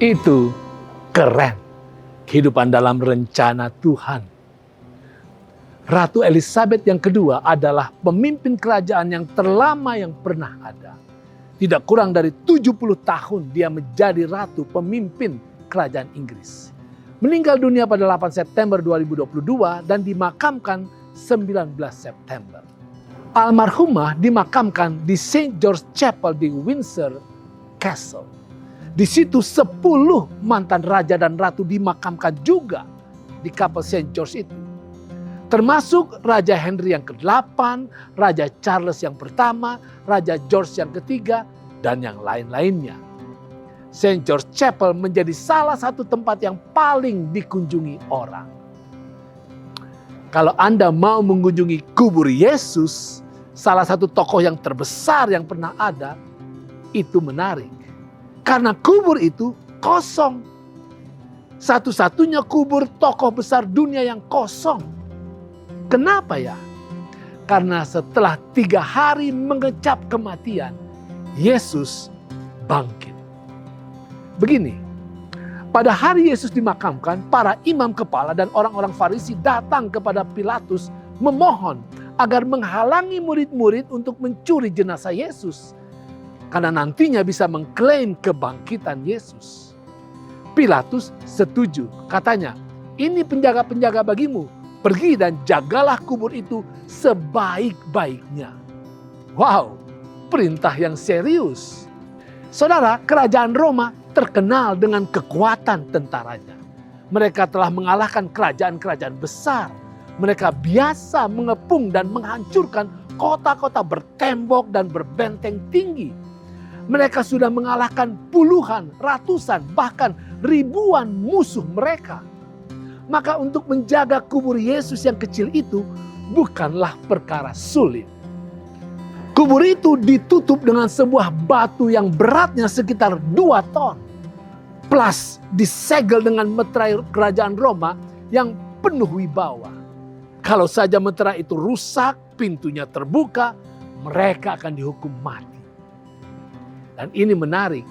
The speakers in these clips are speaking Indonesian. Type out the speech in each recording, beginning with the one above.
Itu keren. Kehidupan dalam rencana Tuhan. Ratu Elizabeth yang kedua adalah pemimpin kerajaan yang terlama yang pernah ada. Tidak kurang dari 70 tahun dia menjadi ratu pemimpin kerajaan Inggris. Meninggal dunia pada 8 September 2022 dan dimakamkan 19 September. Almarhumah dimakamkan di St. George Chapel di Windsor Castle. Di situ 10 mantan raja dan ratu dimakamkan juga di kapel St. George itu. Termasuk Raja Henry yang ke-8, Raja Charles yang pertama, Raja George yang ketiga, dan yang lain-lainnya. St. George Chapel menjadi salah satu tempat yang paling dikunjungi orang. Kalau Anda mau mengunjungi kubur Yesus, salah satu tokoh yang terbesar yang pernah ada, itu menarik. Karena kubur itu kosong. Satu-satunya kubur tokoh besar dunia yang kosong. Kenapa ya? Karena setelah 3 hari mengecap kematian, Yesus bangkit. Begini, pada hari Yesus dimakamkan, para imam kepala dan orang-orang Farisi datang kepada Pilatus memohon agar menghalangi murid-murid untuk mencuri jenazah Yesus. Karena nantinya bisa mengklaim kebangkitan Yesus. Pilatus setuju, katanya, ini penjaga-penjaga bagimu. Pergi dan jagalah kubur itu sebaik-baiknya. Wow, perintah yang serius. Saudara, kerajaan Roma terkenal dengan kekuatan tentaranya. Mereka telah mengalahkan kerajaan-kerajaan besar. Mereka biasa mengepung dan menghancurkan kota-kota bertembok dan berbenteng tinggi. Mereka sudah mengalahkan puluhan, ratusan, bahkan ribuan musuh mereka. Maka untuk menjaga kubur Yesus yang kecil itu bukanlah perkara sulit. Kubur itu ditutup dengan sebuah batu yang beratnya sekitar 2 ton. Plus disegel dengan meterai kerajaan Roma yang penuh wibawa. Kalau saja meterai itu rusak, pintunya terbuka, mereka akan dihukum mati. Dan ini menarik.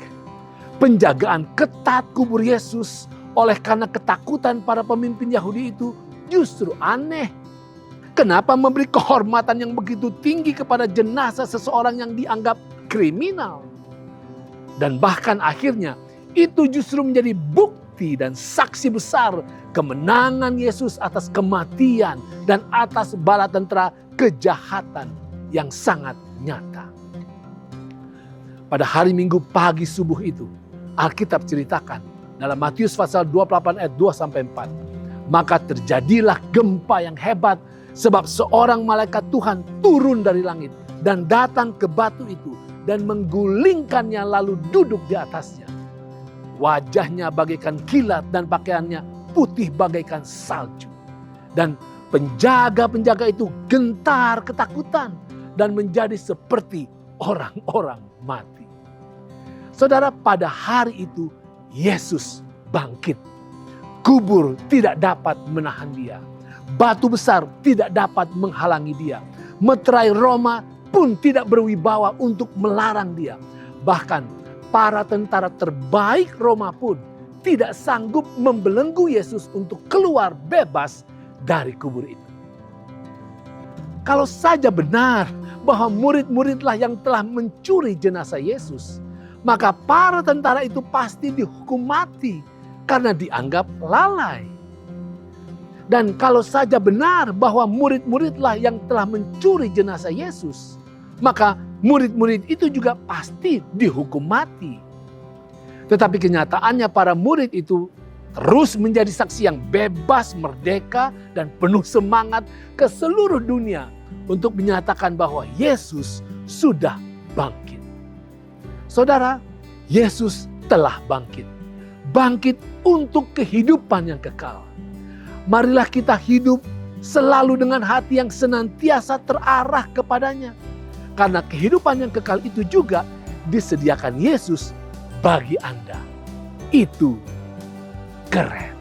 Penjagaan ketat kubur Yesus oleh karena ketakutan para pemimpin Yahudi itu justru aneh. Kenapa memberi kehormatan yang begitu tinggi kepada jenazah seseorang yang dianggap kriminal? Dan bahkan akhirnya itu justru menjadi bukti dan saksi besar kemenangan Yesus atas kematian dan atas bala tentara kejahatan yang sangat nyata. Pada hari Minggu pagi subuh itu, Alkitab ceritakan dalam Matius pasal 28 ayat 2-4. Maka terjadilah gempa yang hebat sebab seorang malaikat Tuhan turun dari langit dan datang ke batu itu dan menggulingkannya lalu duduk di atasnya. Wajahnya bagaikan kilat dan pakaiannya putih bagaikan salju. Dan penjaga-penjaga itu gentar ketakutan dan menjadi seperti orang-orang mati. Saudara, pada hari itu Yesus bangkit. Kubur tidak dapat menahan dia. Batu besar tidak dapat menghalangi dia. Meterai Roma pun tidak berwibawa untuk melarang dia. Bahkan para tentara terbaik Roma pun tidak sanggup membelenggu Yesus untuk keluar bebas dari kubur itu. Kalau saja benar bahwa murid-muridlah yang telah mencuri jenazah Yesus, maka para tentara itu pasti dihukum mati karena dianggap lalai. Dan kalau saja benar bahwa murid-muridlah yang telah mencuri jenazah Yesus, maka murid-murid itu juga pasti dihukum mati. Tetapi kenyataannya para murid itu terus menjadi saksi yang bebas, merdeka, dan penuh semangat ke seluruh dunia untuk menyatakan bahwa Yesus sudah bangkit. Saudara, Yesus telah bangkit. Bangkit untuk kehidupan yang kekal. Marilah kita hidup selalu dengan hati yang senantiasa terarah kepadanya. Karena kehidupan yang kekal itu juga disediakan Yesus bagi Anda. Itu keren.